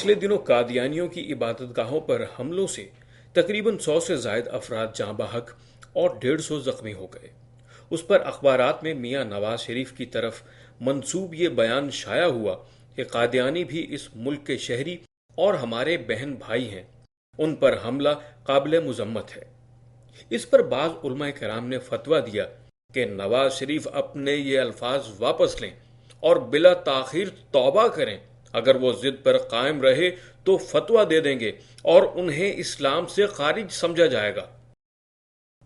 پچھلے دنوں قادیانیوں کی عبادت گاہوں پر حملوں سے تقریباً 100 سے زائد افراد جاں بحق اور 150 زخمی ہو گئے۔ اس پر اخبارات میں میاں نواز شریف کی طرف منسوب یہ بیان شائع ہوا کہ قادیانی بھی اس ملک کے شہری اور ہمارے بہن بھائی ہیں، ان پر حملہ قابل مذمت ہے۔ اس پر بعض علماء کرام نے فتویٰ دیا کہ نواز شریف اپنے یہ الفاظ واپس لیں اور بلا تاخیر توبہ کریں۔ اگر وہ ضد پر قائم رہے تو فتویٰ دے دیں گے اور انہیں اسلام سے خارج سمجھا جائے گا۔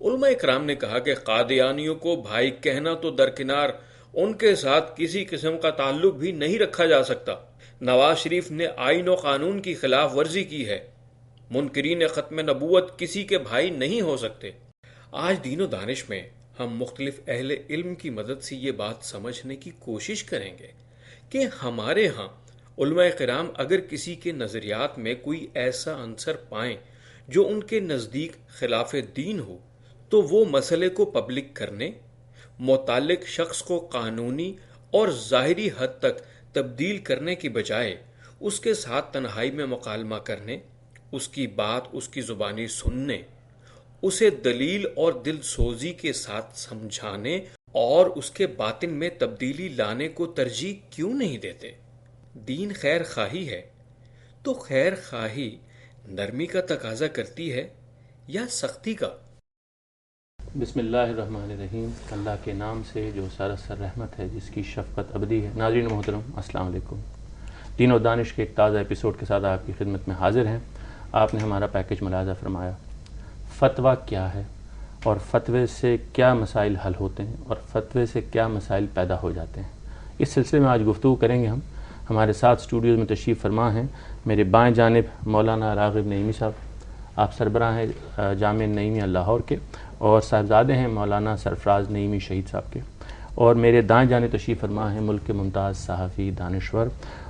علماء کرام نے کہا کہ قادیانیوں کو بھائی کہنا تو درکنار، ان کے ساتھ کسی قسم کا تعلق بھی نہیں رکھا جا سکتا۔ نواز شریف نے آئین و قانون کی خلاف ورزی کی ہے۔ منکرین ختم نبوت کسی کے بھائی نہیں ہو سکتے۔ آج دین و دانش میں ہم مختلف اہل علم کی مدد سے یہ بات سمجھنے کی کوشش کریں گے کہ ہمارے ہاں علماء کرام اگر کسی کے نظریات میں کوئی ایسا عنصر پائیں جو ان کے نزدیک خلاف دین ہو تو وہ مسئلے کو پبلک کرنے، متعلق شخص کو قانونی اور ظاہری حد تک تبدیل کرنے کی بجائے اس کے ساتھ تنہائی میں مکالمہ کرنے، اس کی بات اس کی زبانی سننے، اسے دلیل اور دل سوزی کے ساتھ سمجھانے اور اس کے باطن میں تبدیلی لانے کو ترجیح کیوں نہیں دیتے؟ دین خیر خواہی ہے تو خیر خواہی نرمی کا تقاضا کرتی ہے یا سختی کا؟ بسم اللہ الرحمن الرحیم۔ اللہ کے نام سے جو سراسر رحمت ہے، جس کی شفقت ابدی ہے۔ ناظرین محترم، السلام علیکم۔ دین و دانش کے ایک تازہ ایپیسوڈ کے ساتھ آپ کی خدمت میں حاضر ہیں۔ آپ نے ہمارا پیکج ملاحظہ فرمایا۔ فتویٰ کیا ہے اور فتوے سے کیا مسائل حل ہوتے ہیں اور فتوے سے کیا مسائل پیدا ہو جاتے ہیں، اس سلسلے میں آج گفتگو کریں گے ہم۔ ہمارے ساتھ اسٹوڈیوز میں تشریف فرما ہیں میرے بائیں جانب مولانا راغب نعیمی صاحب، آپ سربراہ ہیں جامعہ نعیمیہ لاہور کے، اور صاحبزادے ہیں مولانا سرفراز نعیمی شہید صاحب کے، اور میرے دائیں جانب تشریف فرما ہیں ملک کے ممتاز صحافی، دانشور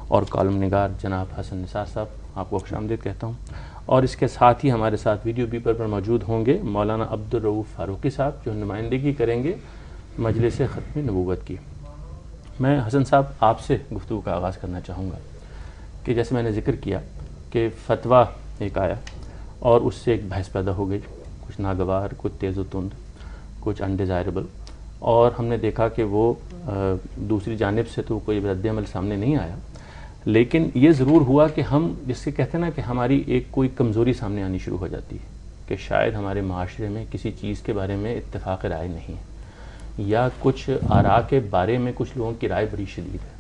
اور کالم نگار جناب حسن نثار صاحب، آپ کو خوش آمدید کہتا ہوں۔ اور اس کے ساتھ ہی ہمارے ساتھ ویڈیو بیپر پر موجود ہوں گے مولانا عبدالرؤوف فاروقی صاحب، جو نمائندگی کریں گے مجلس ختم نبوت کی۔ میں حسن صاحب آپ سے گفتگو کا آغاز کرنا چاہوں گا کہ جیسے میں نے ذکر کیا کہ فتویٰ ایک آیا اور اس سے ایک بحث پیدا ہو گئی، کچھ ناگوار، کچھ تیز و تند، کچھ انڈیزائربل، اور ہم نے دیکھا کہ وہ دوسری جانب سے تو کوئی رد عمل سامنے نہیں آیا، لیکن یہ ضرور ہوا کہ ہم جس سے کہتے ہیں نا کہ ہماری ایک کوئی کمزوری سامنے آنی شروع ہو جاتی ہے کہ شاید ہمارے معاشرے میں کسی چیز کے بارے میں اتفاق رائے نہیں ہے، یا کچھ آراء کے بارے میں کچھ لوگوں کی رائے بڑی شدید ہے،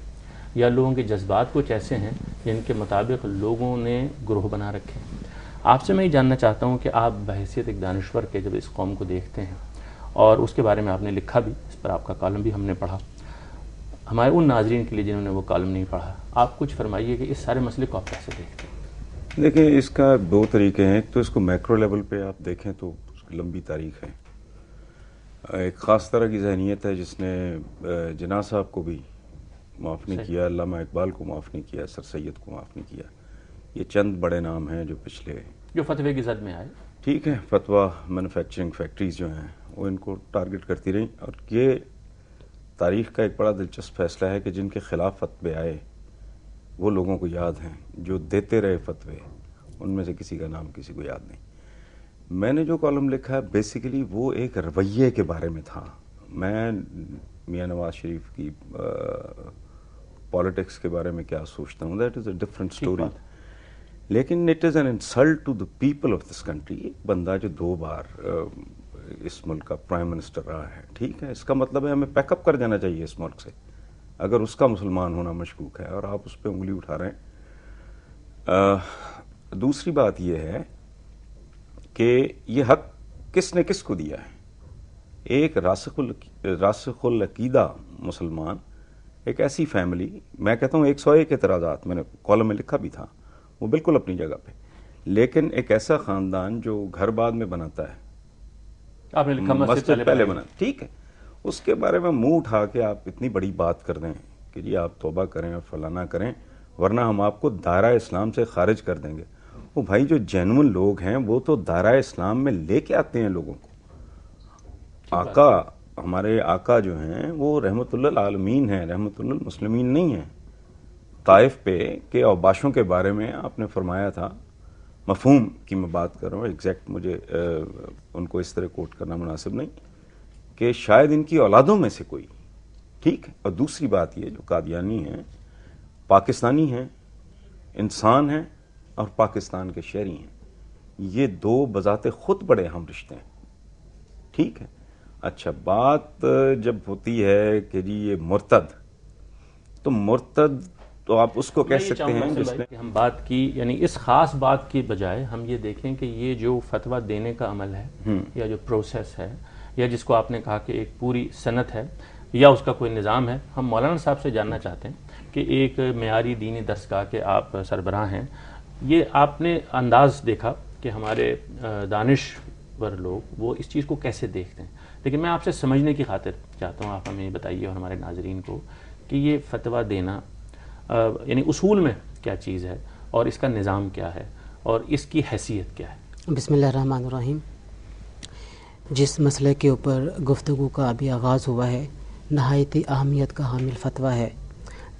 یا لوگوں کے جذبات کچھ ایسے ہیں جن کے مطابق لوگوں نے گروہ بنا رکھے ہیں۔ آپ سے میں یہ جاننا چاہتا ہوں کہ آپ بحیثیت ایک دانشور کے جب اس قوم کو دیکھتے ہیں، اور اس کے بارے میں آپ نے لکھا بھی، اس پر آپ کا کالم بھی ہم نے پڑھا، ہمارے ان ناظرین کے لیے جنہوں نے وہ کالم نہیں پڑھا، آپ کچھ فرمائیے کہ اس سارے مسئلے کو آپ کیسے دیکھتے ہیں؟ دیکھیں، اس کا دو طریقے ہیں۔ تو اس کو میکرو لیول پہ آپ دیکھیں تو اس کی لمبی تاریخ ہے۔ ایک خاص طرح کی ذہنیت ہے جس نے جناح صاحب کو بھی معاف نہیں کیا، علامہ اقبال کو معاف نہیں کیا، سر سید کو معاف نہیں کیا۔ یہ چند بڑے نام ہیں جو پچھلے جو فتوے کی زد میں آئے، ٹھیک ہے، فتویٰ مینوفیکچرنگ فیکٹریز جو ہیں وہ ان کو ٹارگٹ کرتی رہیں، اور یہ تاریخ کا ایک بڑا دلچسپ فیصلہ ہے کہ جن کے خلاف فتوے آئے وہ لوگوں کو یاد ہیں، جو دیتے رہے فتوے ان میں سے کسی کا نام کسی کو یاد نہیں۔ میں نے جو کالم لکھا ہے بیسیکلی وہ ایک رویے کے بارے میں تھا۔ میں میاں نواز شریف کی پالیٹکس کے بارے میں کیا سوچتا ہوں، that is a different story, لیکن it is an insult to the people of this country. ایک بندہ جو 2 بار اس ملک کا پرائم منسٹر رہا ہے، ٹھیک ہے، اس کا مطلب ہے ہمیں پیک اپ کر جانا چاہیے اس ملک سے، اگر اس کا مسلمان ہونا مشکوک ہے اور آپ اس پہ انگلی اٹھا رہے ہیں۔ دوسری بات یہ ہے کہ یہ حق کس نے کس کو دیا ہے؟ ایک راسخ العقیدہ مسلمان، ایک ایسی فیملی، میں کہتا ہوں 101 اعتراضات میں نے کالم میں لکھا بھی تھا، وہ بالکل اپنی جگہ پہ، لیکن ایک ایسا خاندان جو گھر بعد میں بناتا ہے، آپ نے لکھا مسجد پہلے بنا، ٹھیک ہے، اس کے بارے میں منہ اٹھا کے آپ اتنی بڑی بات کر دیں کہ جی آپ توبہ کریں اور فلانا کریں ورنہ ہم آپ کو دائرہ اسلام سے خارج کر دیں گے۔ وہ بھائی جو جینون لوگ ہیں وہ تو دائرہ اسلام میں لے کے آتے ہیں لوگوں کو۔ آقا، ہمارے آقا جو ہیں وہ رحمت للعالمین ہیں، رحمت للمسلمین نہیں ہیں۔ طائف پہ کہ اوباشوں کے بارے میں آپ نے فرمایا تھا، مفہوم کی میں بات کر رہا ہوں، ایگزیکٹ مجھے ان کو اس طرح کوٹ کرنا مناسب نہیں، کہ شاید ان کی اولادوں میں سے کوئی، ٹھیک ہے، اور دوسری بات یہ جو قادیانی ہیں پاکستانی ہیں، انسان ہیں اور پاکستان کے شہری ہیں، یہ دو بذات خود بڑے اہم رشتے ہیں، ٹھیک ہے۔ اچھا، بات جب ہوتی ہے کہ جی یہ مرتد، تو مرتد تو آپ اس کو کہہ سکتے ہیں جس نے ہم بات کی، یعنی اس خاص بات کی بجائے ہم یہ دیکھیں کہ یہ جو فتویٰ دینے کا عمل ہے یا جو پروسیس ہے یا جس کو آپ نے کہا کہ ایک پوری صنعت ہے یا اس کا کوئی نظام ہے، ہم مولانا صاحب سے جاننا چاہتے ہیں کہ ایک معیاری دینی درسگاہ کے آپ سربراہ ہیں، یہ آپ نے انداز دیکھا کہ ہمارے دانشور لوگ وہ اس چیز کو کیسے دیکھتے ہیں، لیکن میں آپ سے سمجھنے کی خاطر چاہتا ہوں، آپ ہمیں بتائیے اور ہمارے ناظرین کو کہ یہ فتویٰ دینا یعنی اصول میں کیا چیز ہے اور اس کا نظام کیا ہے اور اس کی حیثیت کیا ہے۔ بسم اللہ الرحمن الرحیم۔ جس مسئلے کے اوپر گفتگو کا ابھی آغاز ہوا ہے نہایت اہمیت کا حامل فتویٰ ہے،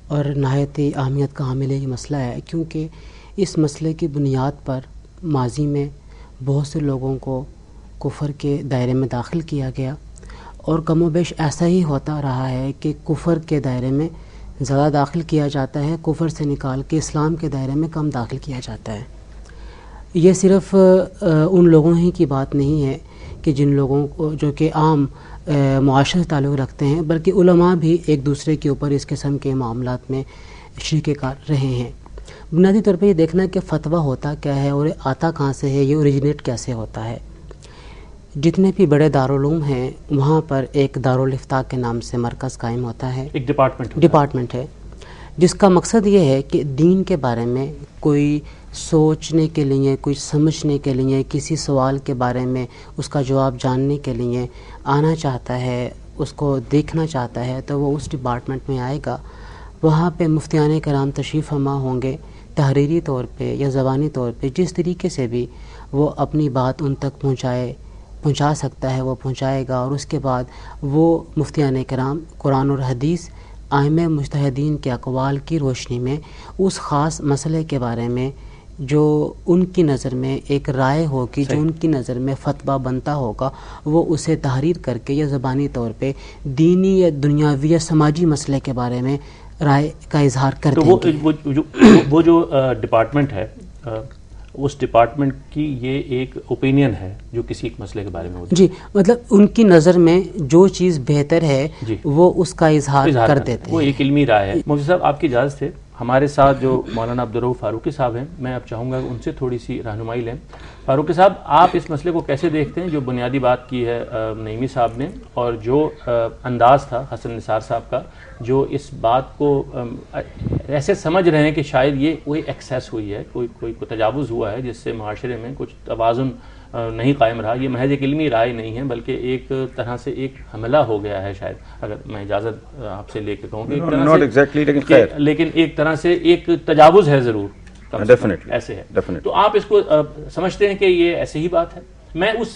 اور نہایت اہمیت کا حامل یہ مسئلہ ہے کیونکہ اس مسئلے کی بنیاد پر ماضی میں بہت سے لوگوں کو کفر کے دائرے میں داخل کیا گیا، اور کم و بیش ایسا ہی ہوتا رہا ہے کہ کفر کے دائرے میں زیادہ داخل کیا جاتا ہے، کفر سے نکال کے اسلام کے دائرے میں کم داخل کیا جاتا ہے۔ یہ صرف ان لوگوں ہی کی بات نہیں ہے کہ جن لوگوں کو جو کہ عام معاشرے سے تعلق رکھتے ہیں، بلکہ علماء بھی ایک دوسرے کے اوپر اس قسم کے معاملات میں شریک کار رہے ہیں۔ بنیادی طور پہ یہ دیکھنا کہ فتویٰ ہوتا کیا ہے اور آتا کہاں سے ہے، یہ اوریجنیٹ کیسے ہوتا ہے۔ جتنے بھی بڑے دارالعلوم ہیں وہاں پر ایک دارالافتاء کے نام سے مرکز قائم ہوتا ہے، ایک ڈپارٹمنٹ ہے، جس کا مقصد یہ ہے کہ دین کے بارے میں کوئی سوچنے کے لیے، کوئی سمجھنے کے لیے، کسی سوال کے بارے میں اس کا جواب جاننے کے لیے آنا چاہتا ہے، اس کو دیکھنا چاہتا ہے، تو وہ اس ڈپارٹمنٹ میں آئے گا۔ وہاں پہ مفتیان کرام تشریف فرما ہوں گے، تحریری طور پہ یا زبانی طور پہ جس طریقے سے بھی وہ اپنی بات ان تک پہنچا سکتا ہے وہ پہنچائے گا، اور اس کے بعد وہ مفتیان کرام قرآن اور حدیث ائمہ مجتہدین کے اقوال کی روشنی میں اس خاص مسئلے کے بارے میں جو ان کی نظر میں ایک رائے ہوگی، جو ان کی نظر میں فتویٰ بنتا ہوگا، وہ اسے تحریر کر کے یا زبانی طور پہ دینی یا دنیاوی یا سماجی مسئلے کے بارے میں رائے کا اظہار کر دیں گے۔ وہ جو ڈپارٹمنٹ ہے، اس ڈپارٹمنٹ کی یہ ایک اوپینین ہے جو کسی ایک مسئلے کے بارے میں ہوتی ہے۔ جی، مطلب ان کی نظر میں جو چیز بہتر ہے وہ اس کا اظہار کر دیتے ہیں، وہ ایک علمی رائے ہے۔ مفتی صاحب، آپ کی اجازت ہے، ہمارے ساتھ جو مولانا عبدالرؤف فاروقی صاحب ہیں، میں اب چاہوں گا ان سے تھوڑی سی رہنمائی لیں۔ فاروقی صاحب، آپ اس مسئلے کو کیسے دیکھتے ہیں جو بنیادی بات کی ہے نعیمی صاحب نے، اور جو انداز تھا حسن نثار صاحب کا، جو اس بات کو ایسے سمجھ رہے ہیں کہ شاید یہ کوئی ایکسیس ہوئی ہے، کوئی تجاوز ہوا ہے جس سے معاشرے میں کچھ توازن نہیں قائم رہا، یہ محض ایک علمی رائے نہیں ہے بلکہ ایک طرح سے ایک حملہ ہو گیا ہے، شاید اگر میں اجازت آپ سے لے کے کہوں کہ لیکن ایک طرح سے ایک تجاوز ہے ضرور، ایسے ہے۔ تو آپ اس کو سمجھتے ہیں کہ یہ ایسے ہی بات ہے؟ میں اس